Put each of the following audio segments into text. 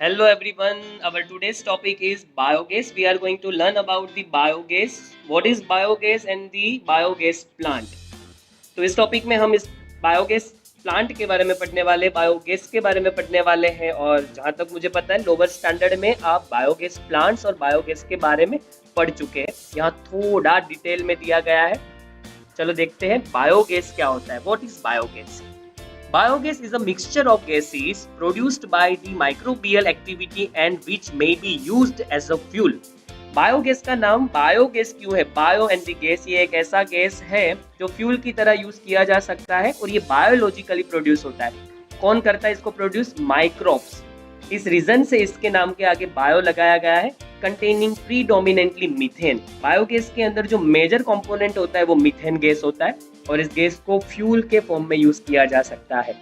Hello everyone, our today's topic is biogas. We are going to learn about the biogas, what is biogas and the biogas plant. तो इस topic में हम इस biogas plant के बारे में पढ़ने वाले, बायोगैस के बारे में पढ़ने वाले हैं और जहाँ तक मुझे पता है लोअर स्टैंडर्ड में आप बायोगैस प्लांट्स और बायोगैस के बारे में पढ़ चुके हैं। यहाँ थोड़ा डिटेल में दिया गया है। चलो देखते हैं बायोगैस क्या होता है। What is biogas? Biogas is a mixture of gases produced by the microbial activity and which may be used as a fuel. Biogas का नाम बायोगैस क्यों है? बायो एंड द गैस, ये एक ऐसा गैस है जो फ्यूल की तरह यूज किया जा सकता है और ये बायोलॉजिकली प्रोड्यूस होता है। कौन करता है इसको प्रोड्यूस? माइक्रोब्स। इस रीजन से इसके नाम के आगे बायो लगाया गया है। Containing predominantly methane. बायोगैस के अंदर जो मेजर कंपोनेंट होता है वो मीथेन गैस होता है और इस गैस को फ्यूल के फॉर्म में यूज किया जा सकता है।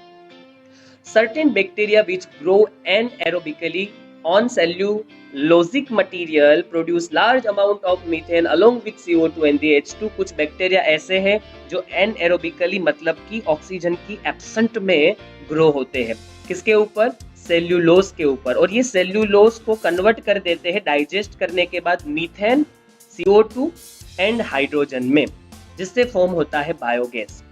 Certain bacteria which grow anaerobically on cellulosic material produce large amount of methane along with CO2 and H2। कुछ बैक्टीरिया ऐसे हैं जो एनएरोबिकली मतलब कि ऑक्सीजन की एब्सेंट में ग्रो होते हैं। किसके ऊपर? सेल्यूलोज के ऊपर। और ये सेल्यूलोज को कन्वर्ट कर देते हैं डाइजेस्ट करने के बाद मीथेन, CO2 एंड हाइड्रोजन में, जिससे फॉर्म होता है बायोगैस।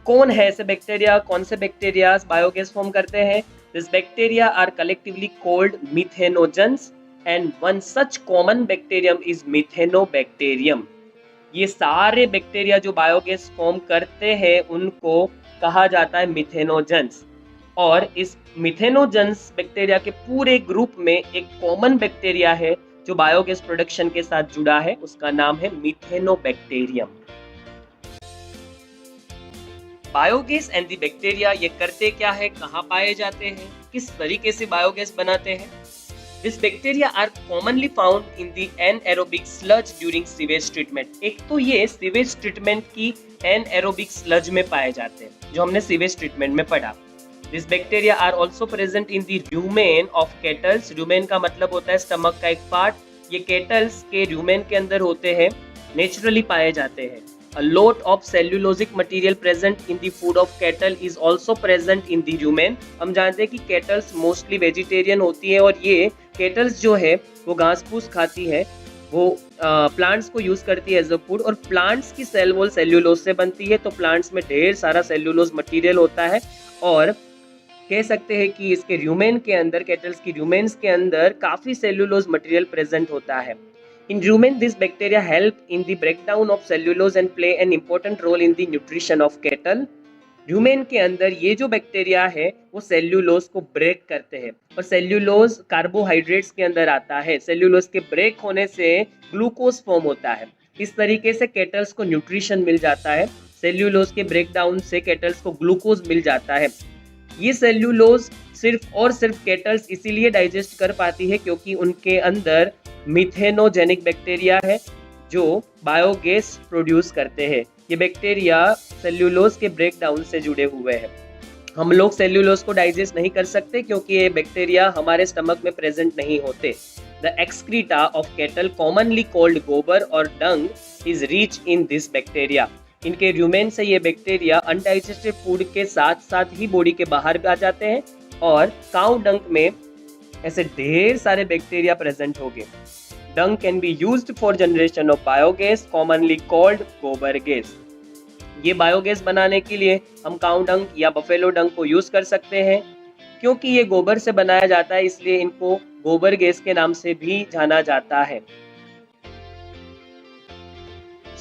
कौन है ऐसे बैक्टीरिया? कौन से बैक्टीरिया बायोगैस फॉर्म करते हैं? This bacteria are collectively called methanogens and one such common bacterium is methanobacterium. ये सारे बैक्टीरिया जो बायोगैस फॉर्म करते हैं उनको कहा जाता है मिथेनोजेंस। और इस मिथेनोजेंस बैक्टीरिया के पूरे ग्रुप में एक कॉमन बैक्टीरिया है जो बायोगैस प्रोडक्शन के साथ जुड़ा है, उसका नाम है Methanobacterium. Biogas and the bacteria ये करते क्या है, कहाँ पाए जाते हैं, किस तरीके से बायोगैस बनाते हैं? This bacteria are commonly found in the anaerobic sludge during sewage treatment. एक तो ये सीवेज ट्रीटमेंट की एनएरोबिक स्लज में पाए जाते हैं जो हमने सीवेज ट्रीटमेंट में पढ़ा। This bacteria are also present in the rumen of cattles. Rumen का मतलब होता है स्टमक का एक पार्ट। ये कैटल्स के रूमेन के अंदर होते हैं, नेचुरली पाए जाते हैं। A lot of cellulosic material present in the food of cattle is also present in the rumen। हम जानते हैं कि कैटल्स मोस्टली वेजिटेरियन होती है और ये कैटल्स जो है वो घास फूस खाती है, वो प्लांट्स को यूज करती है एज अ फूड। और प्लांट्स की सेल वॉल सेल्यूलोज से बनती है, तो प्लांट्स में ढेर सारा सेल्यूलोज मटेरियल होता है और कह सकते हैं कि इसके रूमेन के अंदर, कैटल्स की रूमेन्स के अंदर काफी सेल्यूलोज मटेरियल प्रेजेंट होता है। In rumen, this bacteria help in the breakdown of cellulose and play an important role in the nutrition of cattle। Rumen के अंदर ये जो बैक्टीरिया है वो सेल्यूलोज को ब्रेक करते हैं और सेल्यूलोज कार्बोहाइड्रेट्स के अंदर आता है। सेल्यूलोज के ब्रेक होने से ग्लूकोज फॉर्म होता है। इस तरीके से कैटल्स को न्यूट्रिशन मिल जाता है। सेल्यूलोज के ब्रेकडाउन से कैटल्स को ग्लूकोज मिल जाता है। ये सेल्यूलोज सिर्फ और सिर्फ कैटल्स इसीलिए डाइजेस्ट कर पाती है क्योंकि उनके अंदर मिथेनोजेनिक बैक्टीरिया है जो बायोगैस प्रोड्यूस करते हैं। ये बैक्टीरिया सेल्यूलोज के ब्रेकडाउन से जुड़े हुए हैं। हम लोग सेल्यूलोज को डाइजेस्ट नहीं कर सकते क्योंकि ये बैक्टीरिया हमारे स्टमक में प्रेजेंट नहीं होते। The excreta of cattle commonly called गोबर और डंग is rich in this bacteria. इनके रूमेन से ये बैक्टीरिया अनडाइजेस्टेड फूड के साथ साथ ही बॉडी के बाहर आ जाते हैं और काउ डंग में ऐसे ढेर सारे बैक्टीरिया प्रेजेंट होंगे। Dung can be used for generation of biogas commonly called gobar gas. ये बायोगैस बनाने के लिए हम काउ डंग या बफेलो डंग को यूज कर सकते हैं। क्योंकि ये गोबर से बनाया जाता है इसलिए इनको गोबर गैस के नाम से भी जाना जाता है।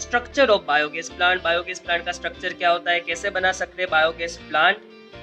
Structure of biogas plant. Biogas plant का स्ट्रक्चर क्या होता है, कैसे बना सकते हैं बायोगैस प्लांट?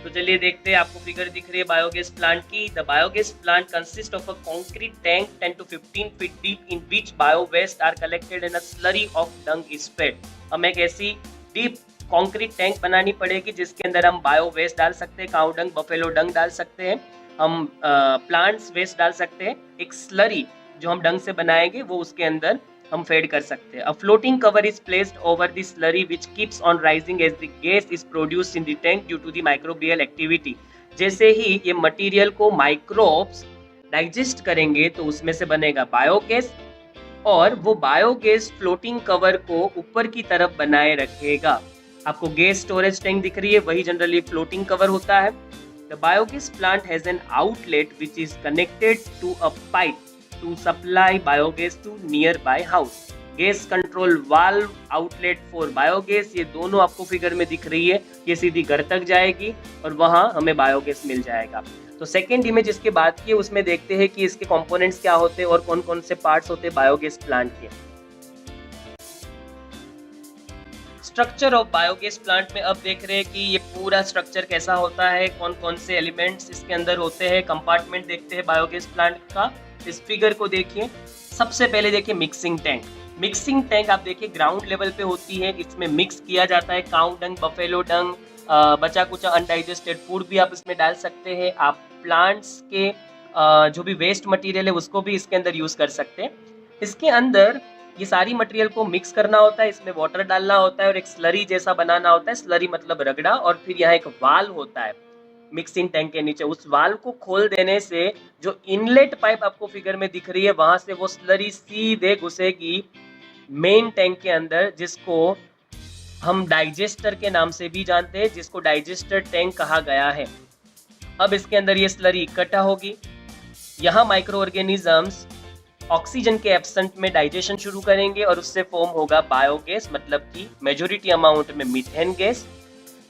तो चलिए देखते हैं। आपको फिगर दिख रही है बायोगैस प्लांट की। The biogas plant consist of a concrete tank 10 to 15 feet deep in which bio waste are collected and a slurry of dung is spread. हमें एक ऐसी डीप कंक्रीट टैंक बनानी पड़ेगी जिसके अंदर हम बायो वेस्ट डाल सकते हैं, काउ डंग, बफेलो डंग डाल सकते हैं, हम प्लांट्स वेस्ट डाल सकते हैं। एक स्लरी जो हम डंग से बनाएंगे वो उसके अंदर हम फेड कर सकते हैं। A floating cover is placed over the slurry which keeps on rising as the gas is produced in the tank due to the microbial activity. जैसे ही ये मटेरियल को माइक्रोब्स डाइजेस्ट करेंगे तो उसमें से बनेगा बायोगैस और वो बायोगैस फ्लोटिंग कवर को ऊपर की तरफ बनाए रखेगा। आपको गैस स्टोरेज टैंक दिख रही है, वही जनरली फ्लोटिंग कवर होता है। The biogas plant has an outlet which is connected to a pipe to supply biogas to nearby house. Gas control valve, outlet for biogas, ये दोनों आपको फिगर में दिख रही है। ये सीधी घर तक जाएगी और वहां हमें बायोगैस मिल जाएगा। तो सेकेंड इमेज इसके बाद की, उसमें देखते हैं कि इसके कंपोनेंट्स क्या होते हैं और कौन कौन से पार्ट्स होते हैं बायोगैस प्लांट के। स्ट्रक्चर ऑफ बायोगैस प्लांट में अब देख रहे हैं कि ये पूरा स्ट्रक्चर कैसा होता है, कौन कौन से एलिमेंट्स इसके अंदर होते हैं। कंपार्टमेंट देखते हैं बायोगैस प्लांट का। इस फिगर को देखिए। सबसे पहले देखिए मिक्सिंग टैंक। मिक्सिंग टैंक आप देखिए ग्राउंड लेवल पे होती है। इसमें मिक्स किया जाता है काउ डंग, बफेलो डंग, बचा कुचा अनडाइजेस्टेड फूड भी आप इसमें डाल सकते हैं। आप प्लांट्स के जो भी वेस्ट मटेरियल है उसको भी इसके अंदर यूज कर सकते हैं। इसके अंदर ये सारी मटेरियल को मिक्स करना होता है, इसमें वाटर डालना होता है और एक स्लरी जैसा बनाना होता है। स्लरी मतलब रगड़ा। और फिर यहाँ एक वाल्व होता है मिक्सिंग टैंक के नीचे। उस वाल्व को खोल देने से जो इनलेट पाइप आपको फिगर में दिख रही है वहां से वो स्लरी सीधे घुसेगी मेन टैंक के अंदर, जिसको हम डाइजेस्टर के नाम से भी जानते हैं, जिसको डाइजेस्टर टैंक कहा गया है। अब इसके अंदर ये स्लरी इकट्ठा होगी। यहाँ माइक्रो ऑर्गेनिजम्स ऑक्सीजन के एब्सेंट में डाइजेशन शुरू करेंगे और उससे फॉर्म होगा बायोगैस, मतलब कि मेजोरिटी अमाउंट में मीथेन गैस।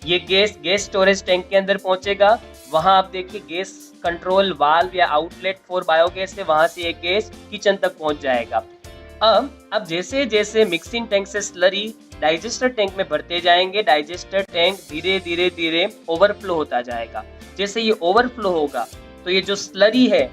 ये गैस स्टोरेज टैंक के अंदर पहुंचेगा। वहां आप देखिए गैस कंट्रोल वाल्व या आउटलेट फॉर बायोगैस है, वहां से ये गैस किचन तक पहुंच जाएगा। अब जैसे जैसे मिक्सिंग टैंक से स्लरी डाइजेस्टर टैंक में भरते जाएंगे, डाइजेस्टर टैंक धीरे धीरे धीरे ओवरफ्लो होता जाएगा। जैसे ये ओवरफ्लो होगा तो ये जो स्लरी है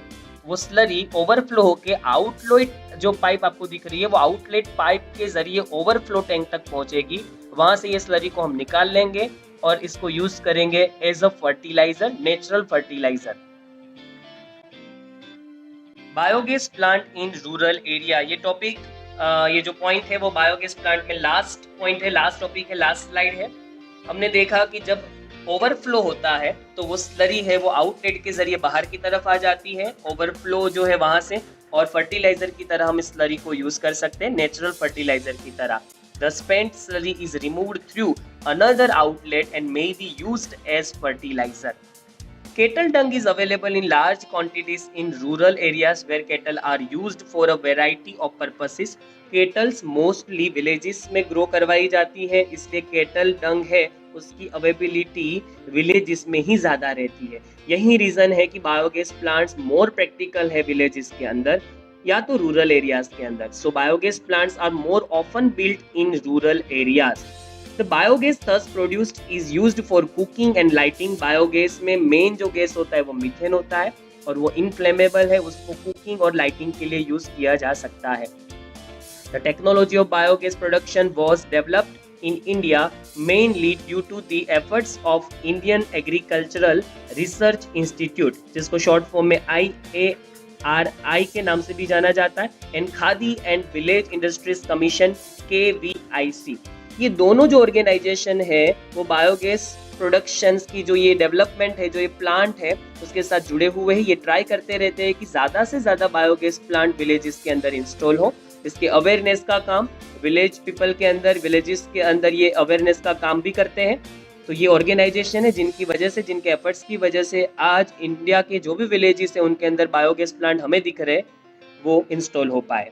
वो स्लरी ओवरफ्लो होके आउटलेट जो पाइप आपको दिख रही है वो आउटलेट पाइप के जरिए ओवरफ्लो टैंक तक पहुंचेगी। वहां से ये स्लरी को हम निकाल लेंगे और इसको यूज करेंगे as a fertiliser, natural fertiliser. Biogas plant in rural area, ये टॉपिक, ये जो पॉइंट है वो बायोगैस प्लांट में लास्ट पॉइंट है, लास्ट टॉपिक है, लास्ट स्लाइड है। हमने देखा कि जब ओवरफ्लो होता है तो वो स्लरी है वो आउटलेट के जरिए बाहर की तरफ आ जाती है, ओवरफ्लो जो है वहां से, और फर्टिलाइजर की तरह हम इस स्लरी को यूज कर सकते हैं, नेचुरल फर्टिलाइजर की तरह। The spent slurry is removed through another outlet and may be used as fertiliser. Cattle dung is available in large quantities in rural areas where cattle are used for a variety of purposes. Kettles mostly villages में grow करवाई जाती है, इसलिए cattle dung है उसकी availability villages में ही ज़्यादा रहती है। यही रीज़न है कि बायोगैस प्लांट्स मोर प्रैक्टिकल है विलेजेस के अंदर या तो रूरल एरियाज के अंदर। So biogas plants are more often built in rural areas. The biogas thus produced is used for cooking and lighting. Biogas में मेन जो गैस होता है वो मीथेन होता है और वो इनफ्लेमेबल है, उसको कुकिंग और लाइटिंग के लिए यूज किया जा सकता है। The technology of biogas production was developed in India mainly due to the efforts of Indian Agricultural Research Institute, जिसको शॉर्ट फॉर्म में IARI के नाम से भी जाना जाता है, and khadi and village industries commission KVIC। ये दोनों जो ऑर्गेनाइजेशन है वो बायोगैस प्रोडक्शंस की जो ये डेवलपमेंट है, जो ये प्लांट है उसके साथ जुड़े हुए हैं। ये ट्राई करते रहते हैं कि ज़्यादा से ज़्यादा बायोगैस प्लांट विलेजेस के अंदर इंस्टॉल हो। इसके अवेयरनेस का काम विलेज पीपल के अंदर, विलेजेस के अंदर ये अवेयरनेस का काम भी करते हैं। तो ये ऑर्गेनाइजेशन है जिनकी वजह से, जिनके एफर्ट्स की वजह से आज इंडिया के जो भी विलेजेस है उनके अंदर बायोगैस प्लांट हमें दिख रहे वो इंस्टॉल हो पाए।